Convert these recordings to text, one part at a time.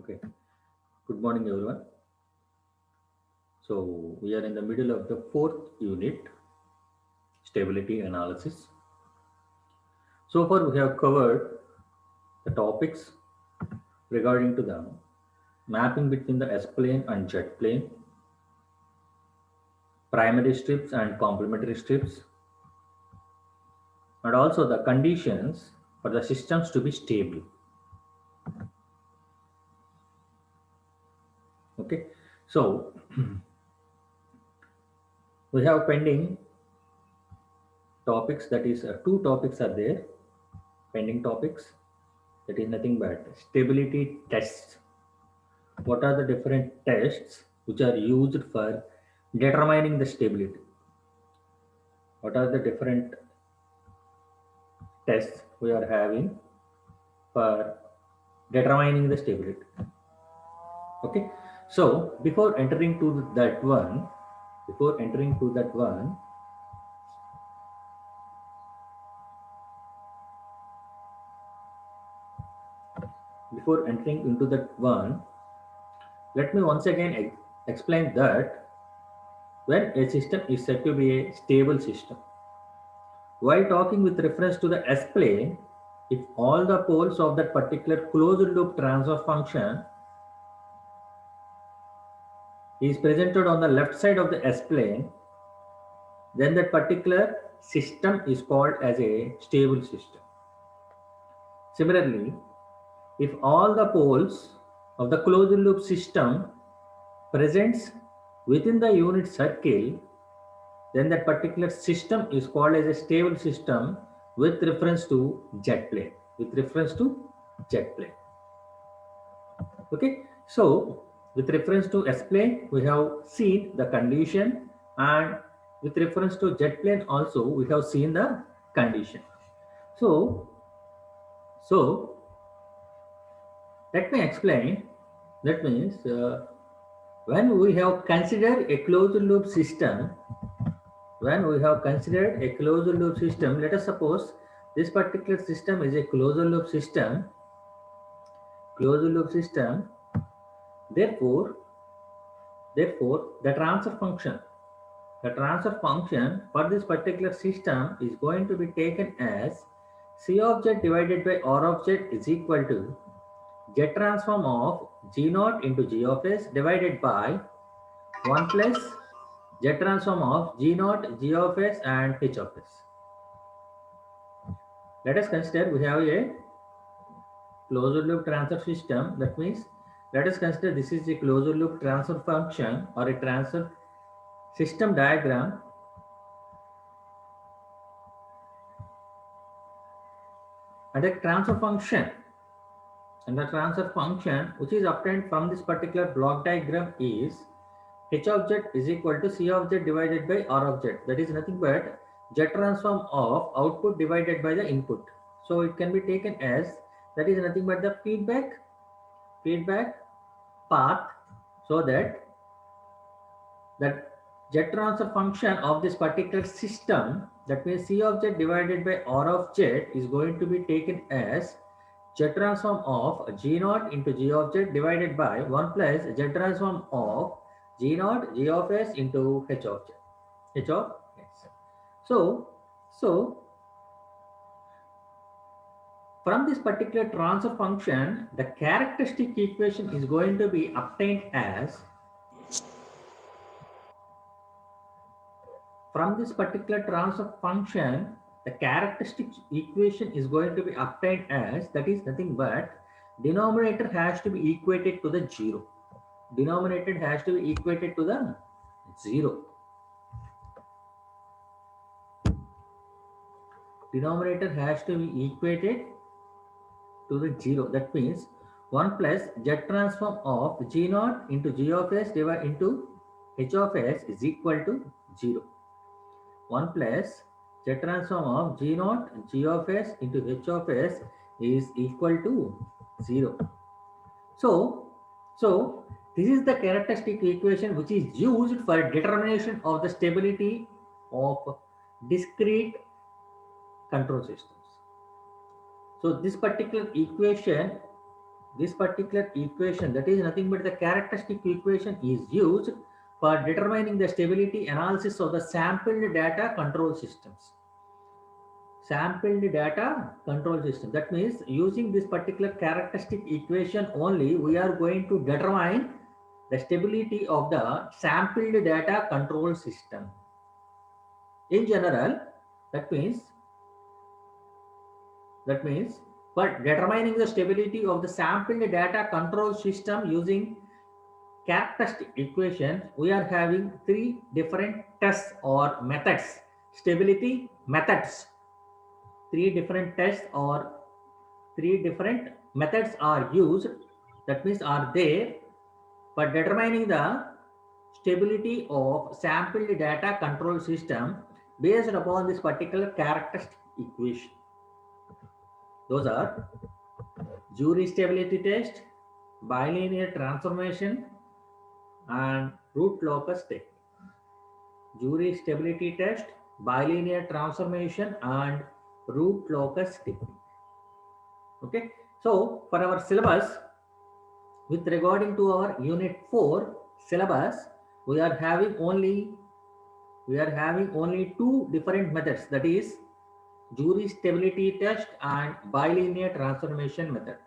Okay. Good morning, everyone. So we are in the middle of the fourth unit, stability analysis. So far, we have covered the topics regarding to the mapping between the S-plane and jet plane, primary strips and complementary strips, and also the conditions for the systems to be stable. Okay. So we have pending topics. That is, two topics are there. Pending topics. That is nothing but stability tests. What are the different tests which are used for determining the stability? What are the different tests we are having for determining the stability? Okay. So before entering to that one, before entering into that one, let me once again explain that when a system is said to be a stable system, while talking with reference to the S plane, if all the poles of that particular closed loop transfer function is presented on the left side of the S plane, then that particular system is called as a stable system. Similarly, if all the poles of the closed loop system presents within the unit circle, then that particular system is called as a stable system with reference to jet plane. With reference to jet plane. Okay, so with reference to S plane, we have seen the condition, and with reference to jet plane also, we have seen the condition. So, so let me explain. That means when we have considered a closed loop system, let us suppose this particular system is a closed loop system. Closed loop system. Therefore, the transfer function for this particular system is going to be taken as C of z divided by R of z is equal to z transform of g naught into g of s divided by 1 plus z transform of g naught, g of s and h of s. Let us consider we have a closed loop transfer system. That means let us consider this is a closed loop transfer function or a transfer system diagram, and a transfer function which is obtained from this particular block diagram is h of z is equal to c of z divided by r of z. That is nothing but z transform of output divided by the input. So it can be taken as that is nothing but the feedback path, so that z transfer function of this particular system, that means c of z divided by r of z is going to be taken as z transform of g naught into g of z divided by 1 plus z transform of g naught, g of s into h of z, h of s. So from this particular transfer function, the characteristic equation is going to be obtained as, from this particular transfer function, the characteristic equation is going to be obtained as, that is nothing but denominator has to be equated to the zero. Denominator has to be equated to the zero. Denominator has to be equated to the zero. That means 1 plus z transform of g naught into g of s divided into h of s is equal to 0. 1 plus z transform of g naught g of s into h of s is equal to 0. So, so this is the characteristic equation which is used for determination of the stability of discrete control systems. So this particular equation this particular equation, that is nothing but the characteristic equation, is used for determining the stability analysis of the sampled data control systems. Sampled data control system. That means using this particular characteristic equation only, we are going to determine the stability of the sampled data control system. In general, that means that means for determining the stability of the sampled data control system using characteristic equations, we are having three different tests or methods. Stability methods. Three different tests or three different methods are used. That means are there for determining the stability of sampled data control system based upon this particular characteristic equation. Those are jury stability test, bilinear transformation, and root locus technique. Jury stability test, bilinear transformation, and root locus technique. Okay, so for our syllabus, with regarding to our unit 4 syllabus, we are having only two different methods, that is jury stability test and bilinear transformation method.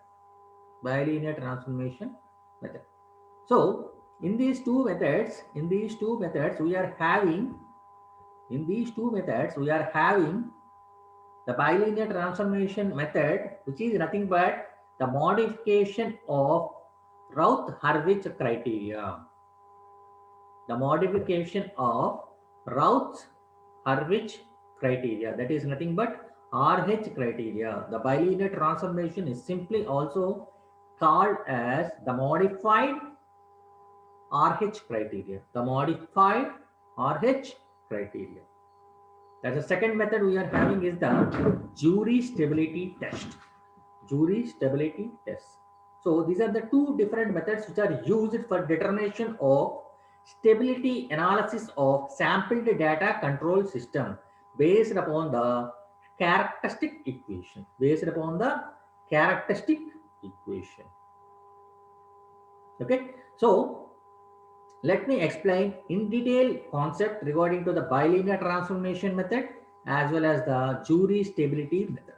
Bilinear transformation method. So in these two methods, we are having the bilinear transformation method, which is nothing but the modification of Routh-Hurwitz criteria. The modification of Routh-Hurwitz criteria, that is nothing but RH criteria. The bilinear transformation is simply also called as the modified RH criteria. The modified RH criteria. That's the second method we are having is the jury stability test. Jury stability test. So these are the two different methods which are used for determination of stability analysis of sampled data control system based upon the characteristic equation. Okay. So let me explain in detail concept regarding to the bilinear transformation method as well as the jury stability method.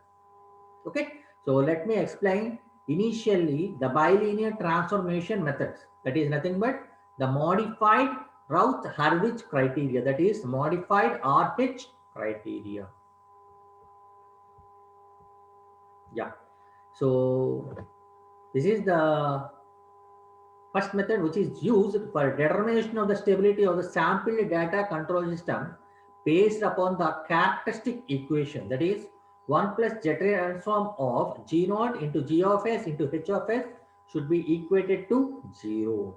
Okay, so let me explain initially the bilinear transformation methods. That is nothing but the modified Routh-Hurwitz criteria, that is modified RH criteria. Yeah, so this is the first method which is used for determination of the stability of the sample data control system based upon the characteristic equation, that is 1 plus Z transform of G naught into G of S into H of S should be equated to 0.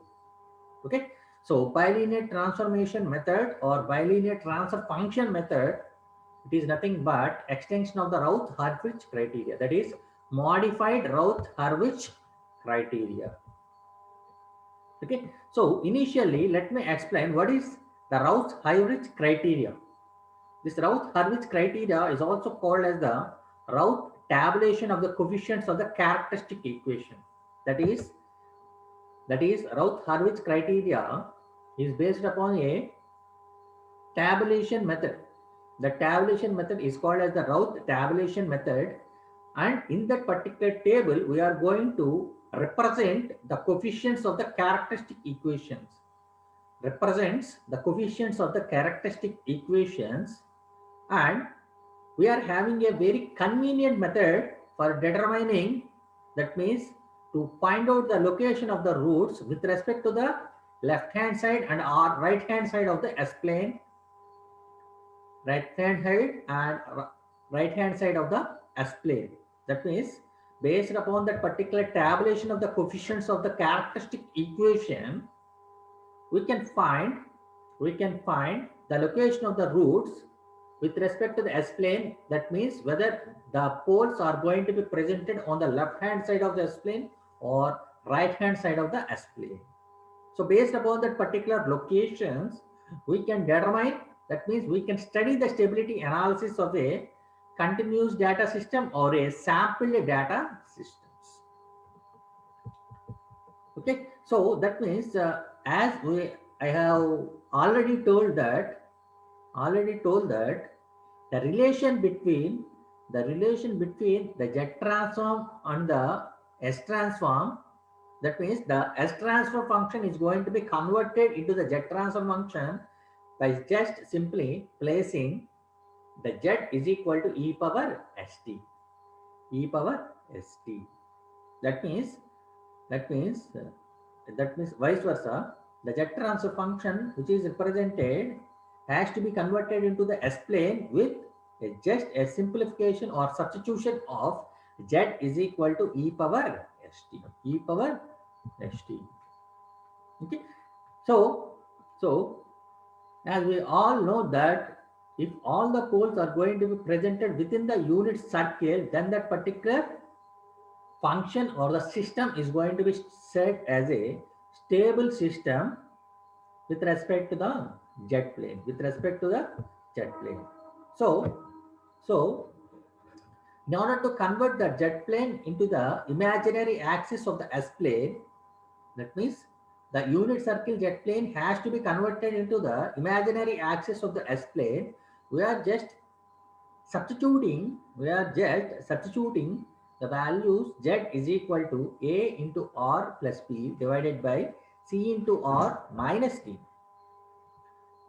Okay, so bilinear transformation method or bilinear transfer function method, it is nothing but extension of the Routh-Hurwitz criteria, that is modified Routh-Hurwitz criteria. Okay, so initially let me explain what is the Routh-Hurwitz criteria. This Routh-Hurwitz criteria is also called as the Routh tabulation of the coefficients of the characteristic equation. That is Routh-Hurwitz criteria is based upon a tabulation method. The tabulation method is called as the Routh tabulation method, and in that particular table we are going to represent the coefficients of the characteristic equations. Represents the coefficients of the characteristic equations, and we are having a very convenient method for determining, that means to find out the location of the roots with respect to the left hand side and or right hand side of the S-plane, right hand side of the S-plane. That means based upon that particular tabulation of the coefficients of the characteristic equation, we can find the location of the roots with respect to the S-plane. That means whether the poles are going to be presented on the left hand side of the S-plane or right hand side of the S-plane. So based upon that particular locations, we can determine, that means we can study the stability analysis of a continuous data system or a sample data systems. Okay, so that means as we I have already told that the relation between the jet transform and the S transform, that means the S transfer function is going to be converted into the jet transfer function by just simply placing the jet is equal to e power st, e power st. That means that means uh, that means vice versa. The jet transfer function which is represented has to be converted into the S plane with just a simplification or substitution of z is equal to e power st, e power st. Okay, so so as we all know that if all the poles are going to be presented within the unit circle, then that particular function or the system is going to be set as a stable system with respect to the jet plane, with respect to the jet plane. So so in order to convert the jet plane into the imaginary axis of the S plane, that means the unit circle jet plane has to be converted into the imaginary axis of the S plane. We are just substituting the values z is equal to a into r plus b divided by c into r minus d,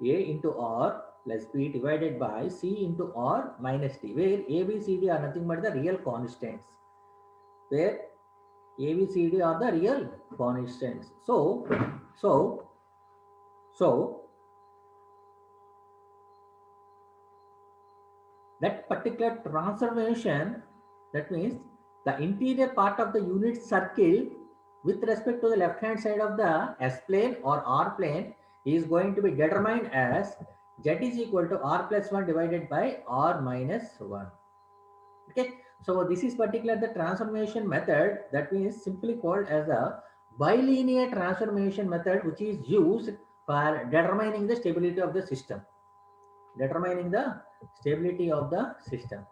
a into r plus b divided by c into r minus d, where a, b, c, d are nothing but the real constants, where a, b, c, d are the real constants. So so that particular transformation, that means the interior part of the unit circle with respect to the left hand side of the S plane or R plane is going to be determined as z is equal to r plus 1 divided by r minus 1. Okay, so this is particular the transformation method, that means simply called as a bilinear transformation method, which is used for determining the stability of the system, determining the stability of the system.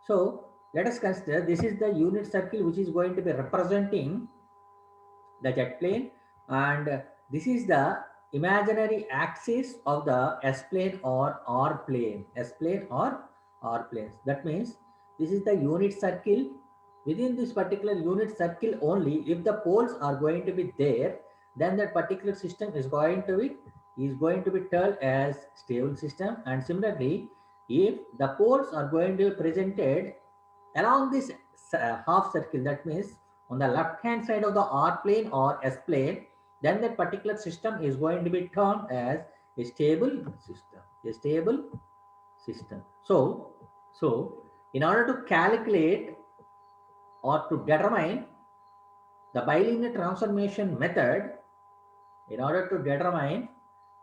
So let us consider this is the unit circle which is going to be representing the jet plane, and this is the imaginary axis of the S plane or R plane, S plane or R planes. That means this is the unit circle. Within this particular unit circle only, if the poles are going to be there, then that particular system is going to be termed as stable system. And similarly, if the poles are going to be presented along this half circle, that means on the left hand side of the R plane or S plane, then that particular system is going to be termed as a stable system, a stable system. So in order to calculate or to determine the bilinear transformation method, in order to determine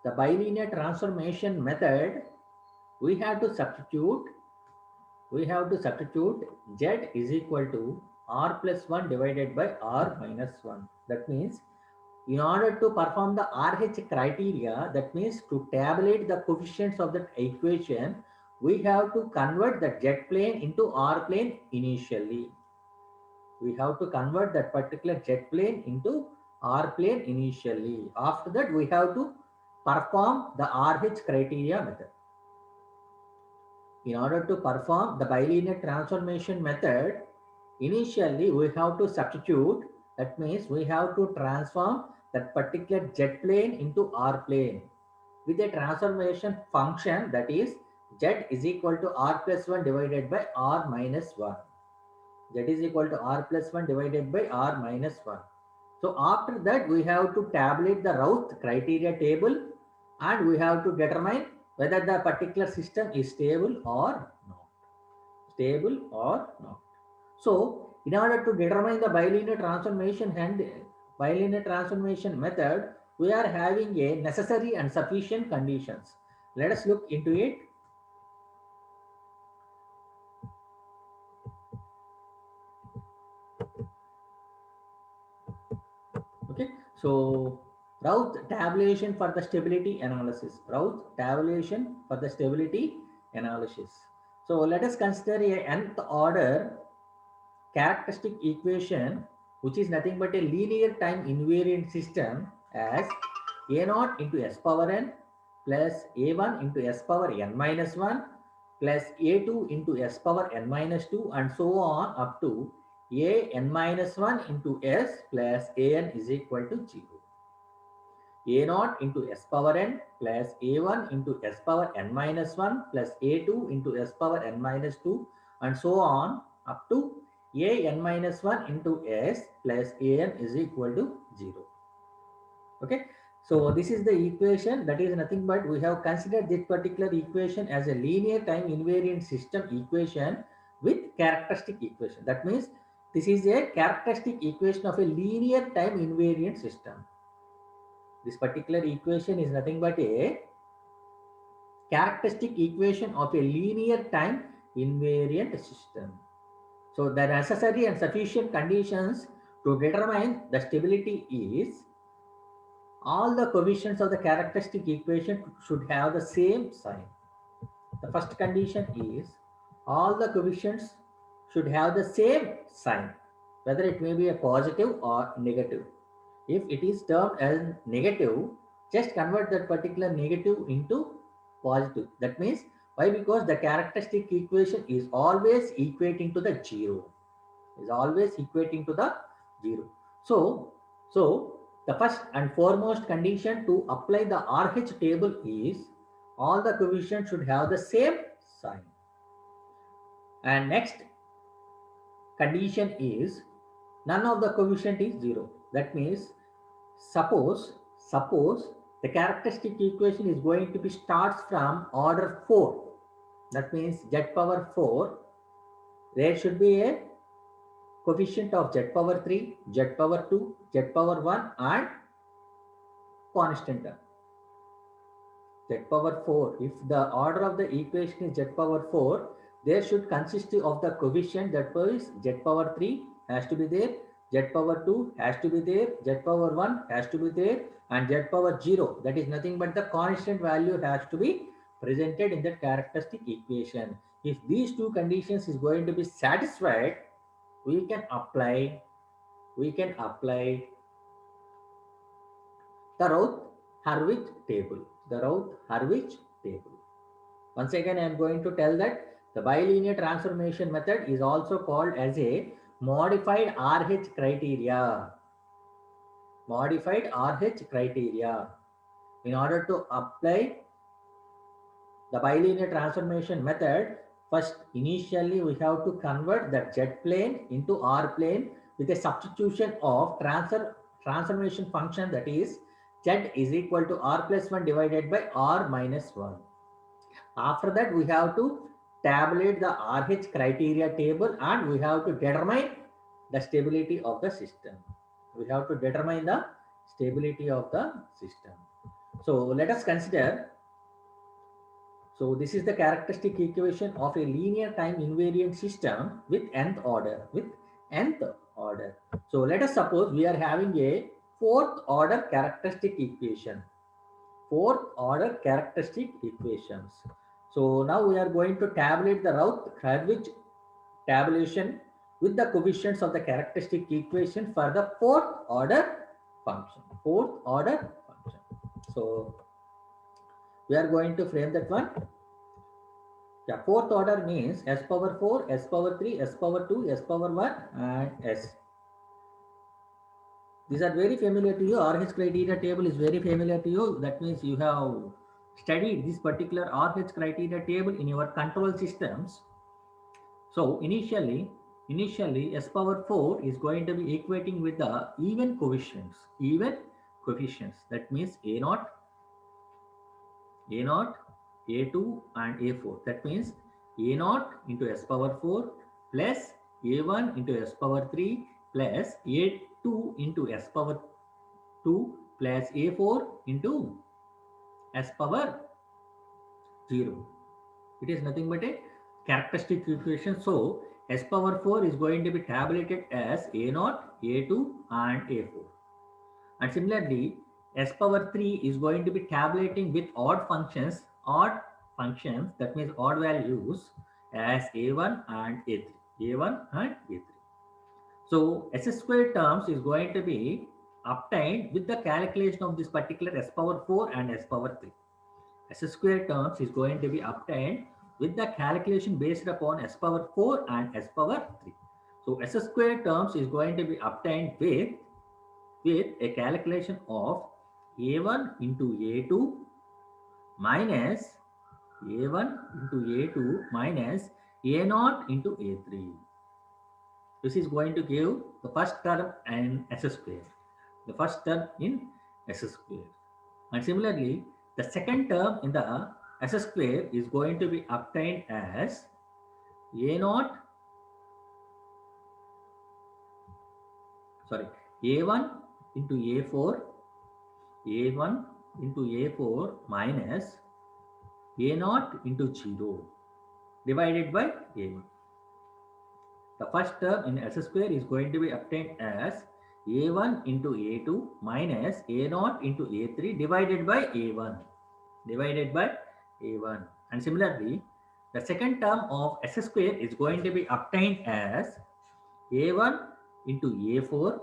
the bilinear transformation method, we have to substitute z is equal to r plus 1 divided by r minus 1. That means in order to perform the RH criteria, that means to tabulate the coefficients of that equation, we have to convert the jet plane into R plane initially. We have to convert that particular jet plane into R plane initially. After that, we have to perform the RH criteria method. In order to perform the bilinear transformation method, initially we have to substitute, that means we have to transform that particular jet plane into R plane with a transformation function, that is z is equal to r plus 1 divided by r minus 1. Z is equal to r plus 1 divided by r minus 1. So after that, we have to tabulate the Routh criteria table, and we have to determine whether the particular system is stable or not. Stable or not. So in order to determine the bilinear transformation method, we are having a necessary and sufficient conditions. Let us look into it. Okay, so Routh tabulation for the stability analysis. Routh tabulation for the stability analysis. So let us consider a nth order characteristic equation which is nothing but a linear time invariant system, as a naught into s power n plus a1 into s power n minus 1 plus a2 into s power n minus 2 and so on up to a n minus 1 into s plus an is equal to 0. A naught into s power n plus a1 into s power n minus 1 plus a2 into s power n minus 2 and so on up to a n minus 1 into s plus an is equal to 0. Okay, so this is the equation. That is nothing but we have considered this particular equation as a linear time invariant system equation with characteristic equation. That means this is a characteristic equation of a linear time invariant system. This particular equation is nothing but a characteristic equation of a linear time invariant system. So the necessary and sufficient conditions to determine the stability is all the coefficients of the characteristic equation should have the same sign. The first condition is all the coefficients should have the same sign, whether it may be a positive or negative. If it is termed as negative, just convert that particular negative into positive. That means why? Because the characteristic equation is always equating to the zero. Is always equating to the zero. So the first and foremost condition to apply the RH table is all the coefficients should have the same sign. And next condition is none of the coefficient is zero. That means suppose the characteristic equation is going to be starts from order 4. That means z power 4. There should be a coefficient of z power 3, z power 2, z power 1 and constant term. Z power 4. If the order of the equation is z power 4, there should consist of the coefficient, that is z power 3 has to be there, z power 2 has to be there, z power 1 has to be there, and z power 0, that is nothing but the constant value, has to be presented in that characteristic equation. If these two conditions is going to be satisfied, we can apply the Routh-Hurwitz table. The Routh-Hurwitz table. Once again, I am going to tell that the bilinear transformation method is also called as a modified RH criteria. Modified RH criteria. In order to apply the bilinear transformation method, first initially we have to convert the Z plane into R plane with a substitution of transformation function, that is Z is equal to R plus 1 divided by R minus 1. After that, we have to tabulate the RH criteria table and we have to determine the stability of the system. We have to determine the stability of the system. So let us consider. So this is the characteristic equation of a linear time invariant system with nth order. So let us suppose we are having a fourth order characteristic equation. Fourth order characteristic equations. So now we are going to tabulate the Routh-Hurwitz tabulation with the coefficients of the characteristic equation for the fourth order function. Fourth order function. So we are going to frame that one. Yeah, fourth order means s power 4, s power 3, s power 2, s power 1 and s. These are very familiar to you. RH criteria table is very familiar to you. That means you have studied this particular RH criteria table in your control systems. So initially s power 4 is going to be equating with the even coefficients. That means A naught, A2 and A4. That means A naught into s power 4 plus A1 into s power 3 plus A2 into s power 2 plus A4 into s power 0. It is nothing but a characteristic equation. So s power 4 is going to be tabulated as A0, A2 and A4. And similarly, s power 3 is going to be tabulating with odd functions, that means odd values, as A1 and A3. A1 and A3. So S square terms is going to be obtained with the calculation of this particular s power 4 and s power 3. S square terms is going to be obtained with the calculation based upon s power 4 and s power 3. So S square terms is going to be obtained with a calculation of a1 into a2 minus a1 into a2 minus a0 into a3. This is going to give the first term in S square, the first term in S square. And similarly, the second term in the S square is going to be obtained as a0, sorry, a1 into a4, a1 into a4 minus a0 into 0 divided by a1. The first term in S square is going to be obtained as a1 into a2 minus a0 into a3 divided by a1, divided by a1. And similarly, the second term of S square is going to be obtained as a1 into a4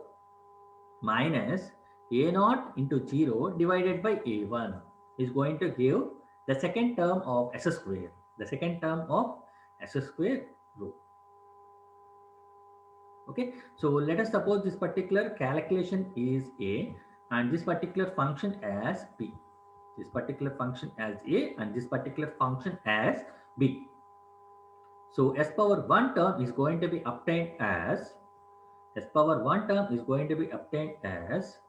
minus a0 into 0 divided by a1 is going to give the second term of S square, the second term of S square rho. Okay, so let us suppose this particular calculation is A and this particular function as B. This particular function as A and this particular function as B. So S power 1 term is going to be obtained as S power 1 term is going to be obtained as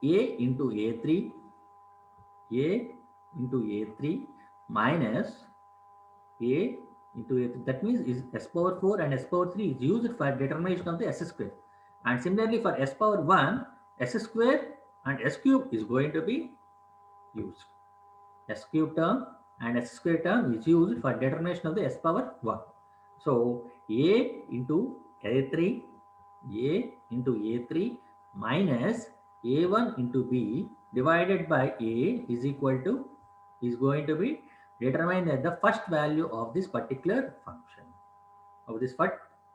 A into A3, A into A3 minus A into A3. That means is S power 4 and S power 3 is used for determination of the S square. And similarly for S power 1, S square and S cube is going to be used. S cube term and S square term is used for determination of the S power 1. So A into A3, A into A3 minus A1 into B divided by A is equal to, is going to be determined at the first value of this particular function, of this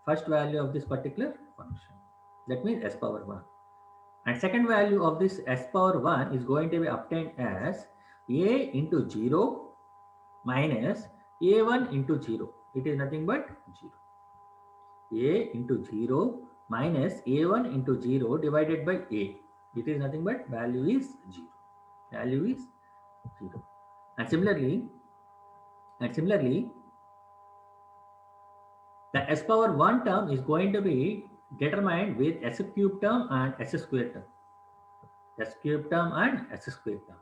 first value of this particular function. That means S power 1. And second value of this S power 1 is going to be obtained as A into 0 minus A1 into 0. It is nothing but 0. A into 0 minus A1 into 0 divided by A. It is nothing but value is 0. Value is 0. And similarly, the S power 1 term is going to be determined with S cube term and S square term. S cube term and S square term.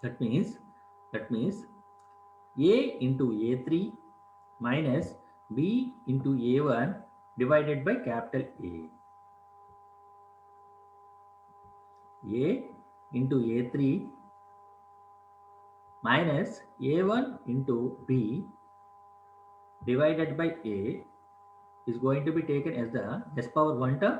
That means A into A3 minus B into A1 divided by capital A. A into A3 minus A1 into B divided by A is going to be taken as the S power 1 term,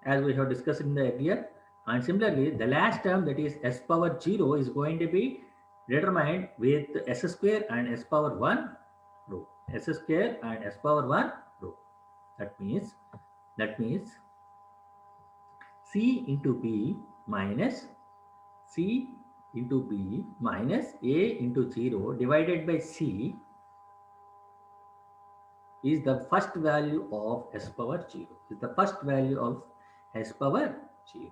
as we have discussed in the earlier. And similarly, the last term, that is S power 0, is going to be determined with S square and S power 1 rho. S square and S power 1 rho. That means C into B minus C into B minus A into 0 divided by C is the first value of S power 0. Is the first value of S power 0.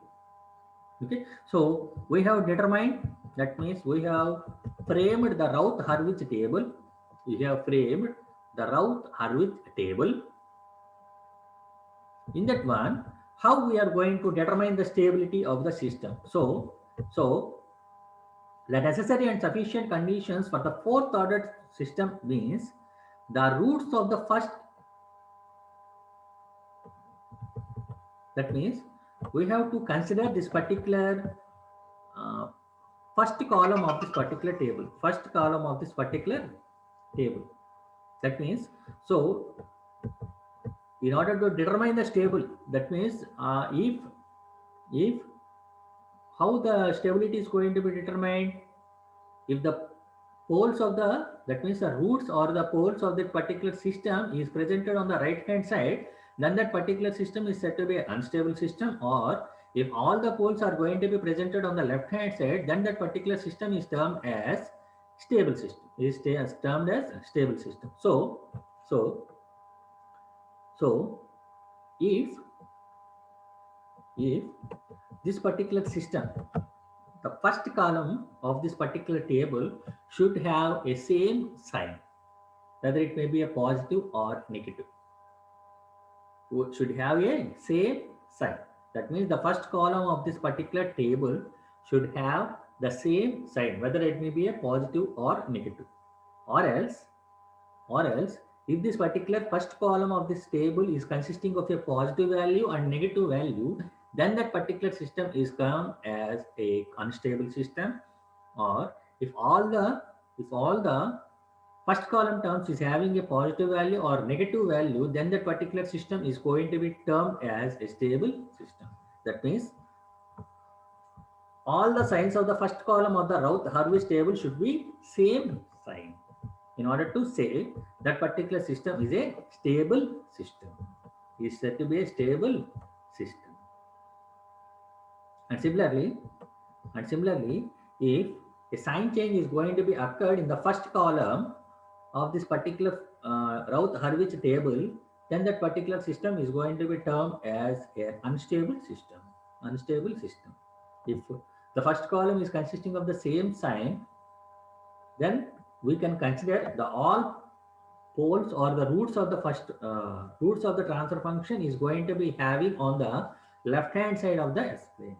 Okay, so we have determined, that means we have framed the Routh-Hurwitz table. We have framed the Routh-Hurwitz table. In that one, how we are going to determine the stability of the system. So the necessary and sufficient conditions for the fourth order system means the roots of the first, that means we have to consider this particular first column of this particular table, that means, so in order to determine the stable, that means if how the stability is going to be determined, if the poles of the, that means the roots or the poles of that particular system is presented on the right hand side, then that particular system is said to be an unstable system. Or if all the poles are going to be presented on the left hand side, then that particular system is termed as stable system, is termed as stable system. So so if if this particular system, the first column of this particular table should have a same sign, whether it may be a positive or negative, should have a same sign. That means the first column of this particular table should have the same sign, whether it may be a positive or negative. Or else, or else, if this particular first column of this table is consisting of a positive value and negative value, then that particular system is termed as a unstable system. Or if all the first column terms is having a positive value or negative value, then that particular system is going to be termed as a stable system. That means all the signs of the first column of the Routh-Hurwitz table should be same sign in order to say that particular system is a stable system. Is said to be a stable system. And similarly, if a sign change is going to be occurred in the first column of this particular Routh-Hurwitz table, then that particular system is going to be termed as an unstable system. Unstable system. If the first column is consisting of the same sign, then we can consider the all poles or the roots of the first roots of the transfer function is going to be having on the left hand side of the S plane.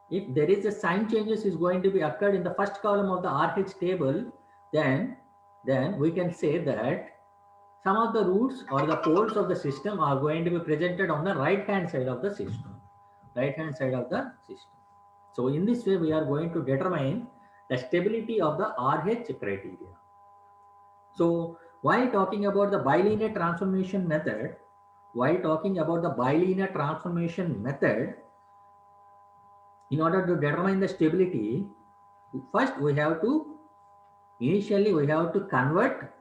If there is a sign changes is going to be occurred in the first column of the RH table, then we can say that some of the roots or the poles of the system are going to be presented on the right hand side of the system. Right hand side of the system. So in this way, we are going to determine the stability of the RH criteria. So while talking about the bilinear transformation method, in order to determine the stability, first we have to initially we have to convert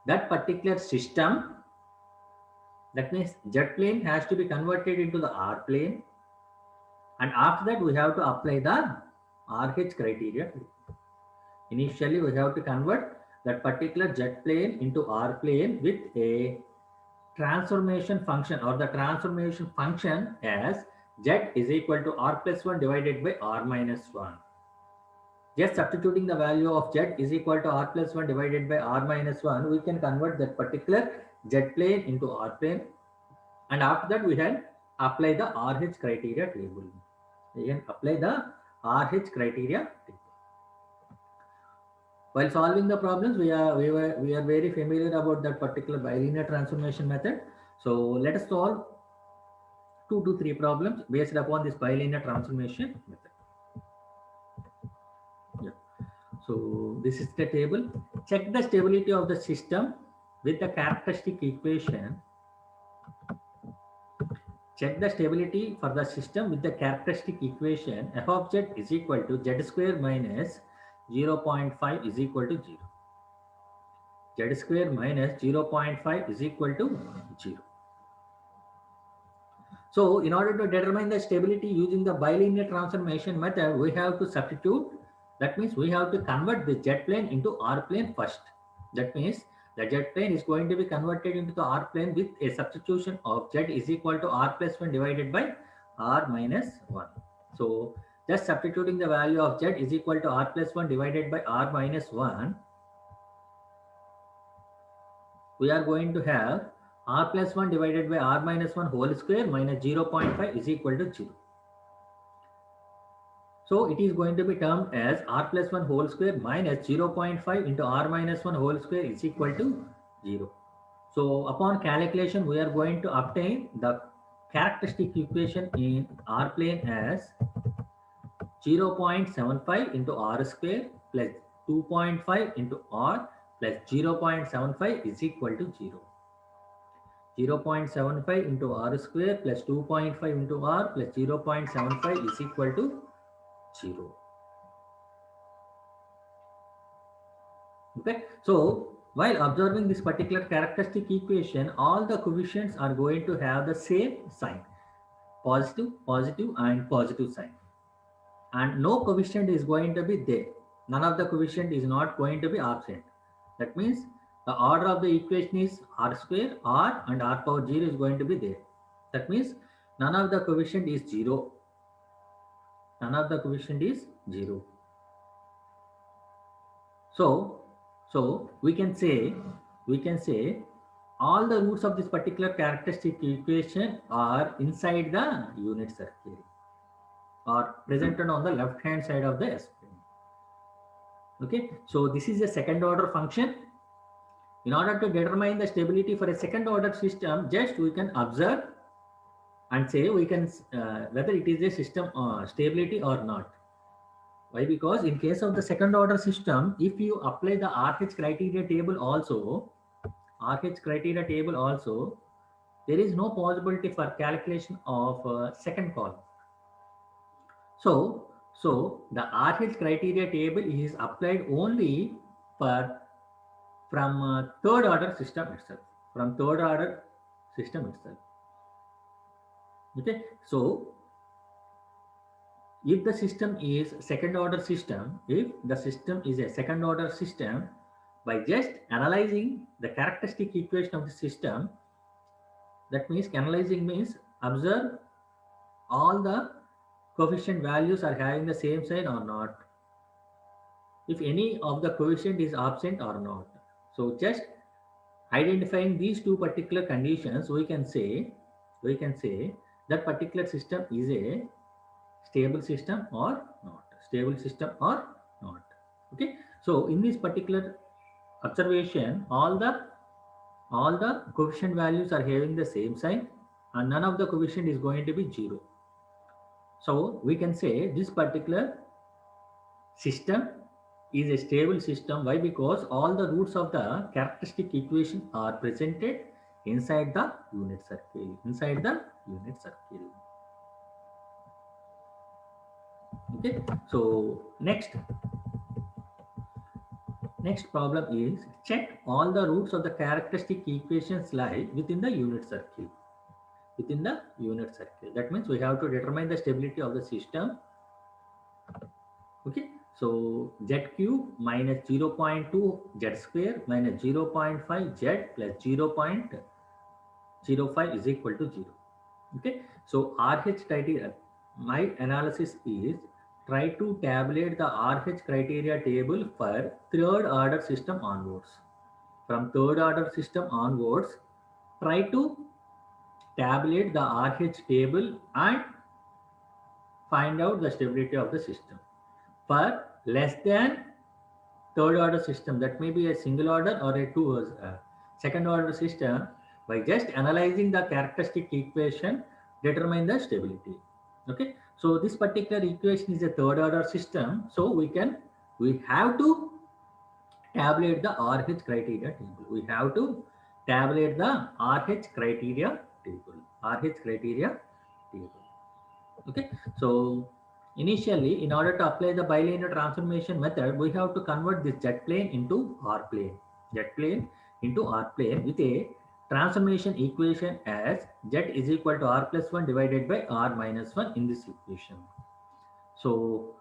that particular system. That means Z plane has to be converted into the R plane, and after that we have to apply the RH criteria. Initially we have to convert that particular Z plane into R plane with a transformation function, or the transformation function as Z is equal to R plus 1 divided by R minus 1. Just substituting the value of Z is equal to R plus 1 divided by R minus 1, we can convert that particular Z plane into R plane, and after that we can apply the RH criteria table. We can apply the RH criteria table. While solving the problems, we are very familiar about that particular bilinear transformation method. So let us solve 2 to 3 problems based upon this bilinear transformation method. Yeah. So this is the table. Check the stability of the system with the characteristic equation. Check the stability for the system with the characteristic equation f of z is equal to z square minus 0.5 is equal to 0. Z square minus 0.5 is equal to 0. So in order to determine the stability using the bilinear transformation method, we have to substitute. That means we have to convert the Z plane into R plane first. That means the Z plane is going to be converted into the R plane with a substitution of Z is equal to R plus 1 divided by R minus 1. So just substituting the value of Z is equal to R plus 1 divided by R minus 1, we are going to have R plus 1 divided by R minus 1 whole square minus 0.5 is equal to 0. So it is going to be termed as R plus 1 whole square minus 0.5 into R minus 1 whole square is equal to 0. So upon calculation, we are going to obtain the characteristic equation in R plane as 0.75 into R square plus 2.5 into R plus 0.75 is equal to 0. 0.75 into R square plus 2.5 into R plus 0.75 is equal to 0. Okay, so while observing this particular characteristic equation, all the coefficients are going to have the same sign, positive, positive, and positive sign, and no coefficient is going to be there. None of the coefficient is not going to be absent. That means the order of the equation is r square, r, and r power 0 is going to be there. That means none of the coefficient is 0. None of the coefficient is 0. So, so we can say all the roots of this particular characteristic equation are inside the unit circle or presented on the left hand side of the S plane. Okay, so this is a second order function. In order to determine the stability for a second order system, just we can observe and say we can whether it is a system stability or not. Why? Because in case of the second order system, if you apply the RH criteria table also, there is no possibility for calculation of second column. So the RH criteria table is applied only for from third order system itself. From third order system itself. Okay. So if the system is second order system, if the system is a second order system, by just analyzing the characteristic equation of the system, that means analyzing means observe all the coefficient values are having the same sign or not, if any of the coefficient is absent or not. So just identifying these two particular conditions, we can say that particular system is a stable system or not, stable system or not. Okay, so in this particular observation, all the coefficient values are having the same sign and none of the coefficient is going to be 0. So we can say this particular system is a stable system. Why? Because all the roots of the characteristic equation are presented inside the unit circle. Inside the unit circle. Okay. So next problem is check all the roots of the characteristic equations lie within the unit circle. Within the unit circle. That means we have to determine the stability of the system. Okay. So z cube minus 0.2 z square minus 0.5 z plus 0.05 is equal to 0. Okay. So RH criteria, my analysis is try to tabulate the RH criteria table for third order system onwards. From third order system onwards, try to tabulate the RH table and find out the stability of the system. For less than third order system, that may be a single order or a second order system, by just analyzing the characteristic equation, determine the stability. Okay, so this particular equation is a third order system, so we have to tabulate the RH criteria table. We have to tabulate the RH criteria table. RH criteria table. Okay, so initially, in order to apply the bilinear transformation method, we have to convert this z plane into r plane. Z plane into r plane with a transformation equation as z is equal to r plus 1 divided by r minus 1 in this equation. So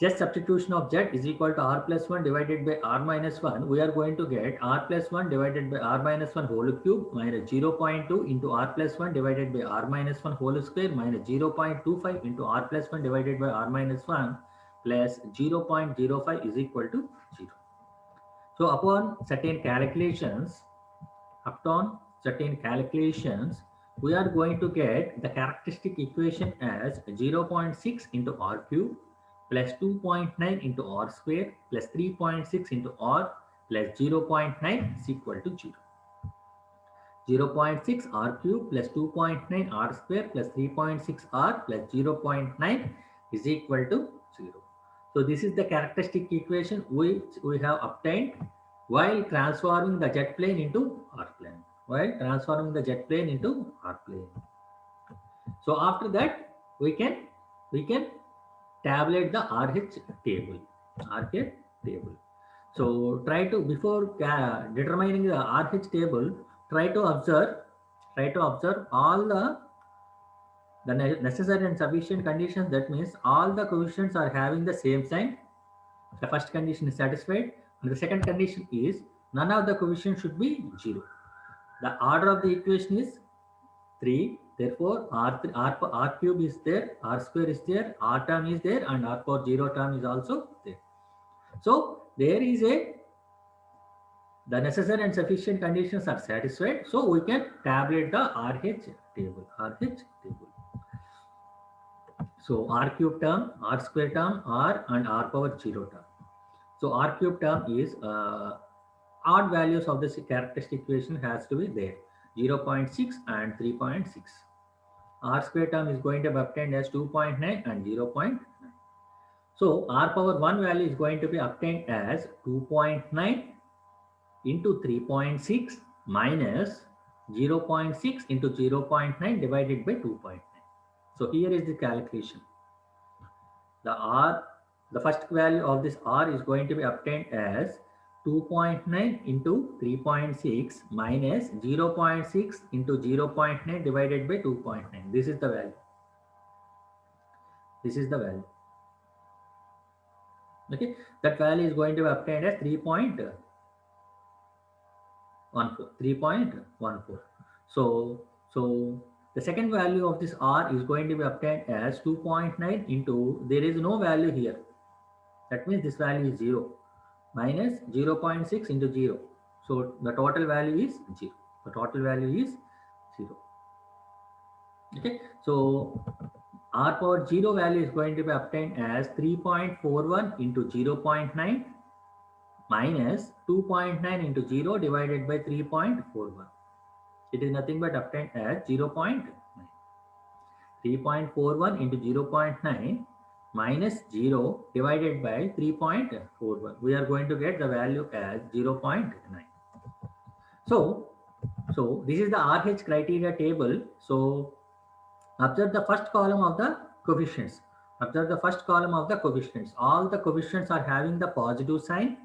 just substitution of z is equal to r plus 1 divided by r minus 1. We are going to get r plus 1 divided by r minus 1 whole cube minus 0.2 into r plus 1 divided by r minus 1 whole square minus 0.25 into r plus 1 divided by r minus 1 plus 0.05 is equal to 0. So upon certain calculations, we are going to get the characteristic equation as 0.6 into r cube plus 2.9 into r square plus 3.6 into r plus 0.9 is equal to 0. 0.6 r cube plus 2.9 r square plus 3.6 r plus 0.9 is equal to 0. So this is the characteristic equation which we have obtained while transforming the jet plane into r plane. So after that, we can tabulate the RH table. So try to, before determining the RH table, try to observe all the necessary and sufficient conditions. That means all the coefficients are having the same sign. The first condition is satisfied, and the second condition is none of the coefficients should be 0. The order of the equation is 3. Therefore, R cube is there, R square is there, R term is there, and R power 0 term is also there. So there is the necessary and sufficient conditions are satisfied. So we can tabulate the RH table. So R cube term, R square term, R and R power 0 term. So R cube term is odd values of this characteristic equation has to be there, 0.6 and 3.6. R square term is going to be obtained as 2.9 and 0.9. So R power 1 value is going to be obtained as 2.9 into 3.6 minus 0.6 into 0.9 divided by 2.9. So here is the calculation. The first value of this R is going to be obtained as 2.9 into 3.6 minus 0.6 into 0.9 divided by 2.9. This is the value. This is the value. Okay, that value is going to be obtained as 3.14. So the second value of this R is going to be obtained as 2.9 into, there is no value here. That means this value is 0 minus 0.6 into 0. So the total value is 0. The total value is 0. Okay. So R power 0 value is going to be obtained as 3.41 into 0.9 minus 2.9 into 0 divided by 3.41. It is nothing but obtained as 0.9. 3.41 into 0.9 minus 0 divided by 3.41. We are going to get the value as 0.9. So this is the RH criteria table. So observe the first column of the coefficients. Observe the first column of the coefficients. All the coefficients are having the positive sign.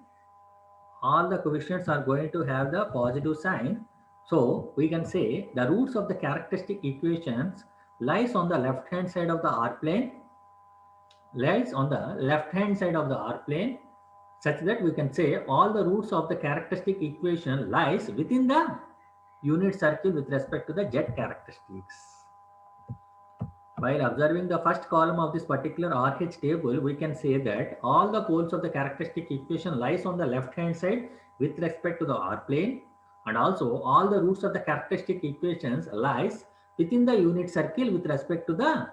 All the coefficients are going to have the positive sign. So we can say the roots of the characteristic equations lies on the left hand side of the R plane, such that we can say all the roots of the characteristic equation lies within the unit circle with respect to the z characteristics. While observing the first column of this particular RH table, we can say that all the poles of the characteristic equation lies on the left hand side with respect to the R plane, and also all the roots of the characteristic equations lies within the unit circle with respect to the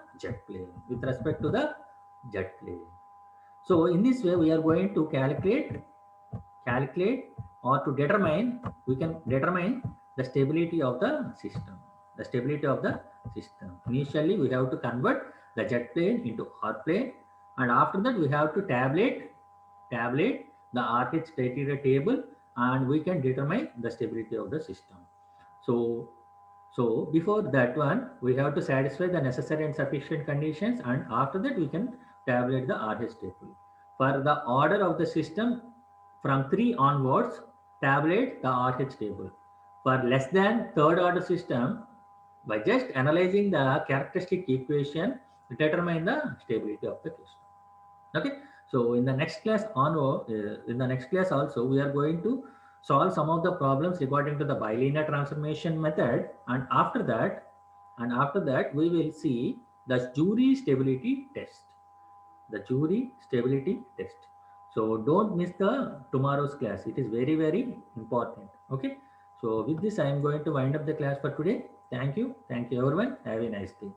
z plane. So in this way, we are going to calculate or to determine, we can determine the stability of the system. Initially, we have to convert the z plane into R plane, and after that we have to tabulate the RH criteria table, and we can determine the stability of the system. So before that one, we have to satisfy the necessary and sufficient conditions, and after that we can tabulate the RH table. For the order of the system from 3 onwards, tabulate the RH table. For less than third order system, by just analyzing the characteristic equation, determine the stability of the system. Okay. So in the next class also, we are going to solve some of the problems regarding to the bilinear transformation method, and after that we will see the Jury stability test. So don't miss the tomorrow's class. It is very, very important. Okay. So with this, I am going to wind up the class for today. Thank you everyone. Have a nice day.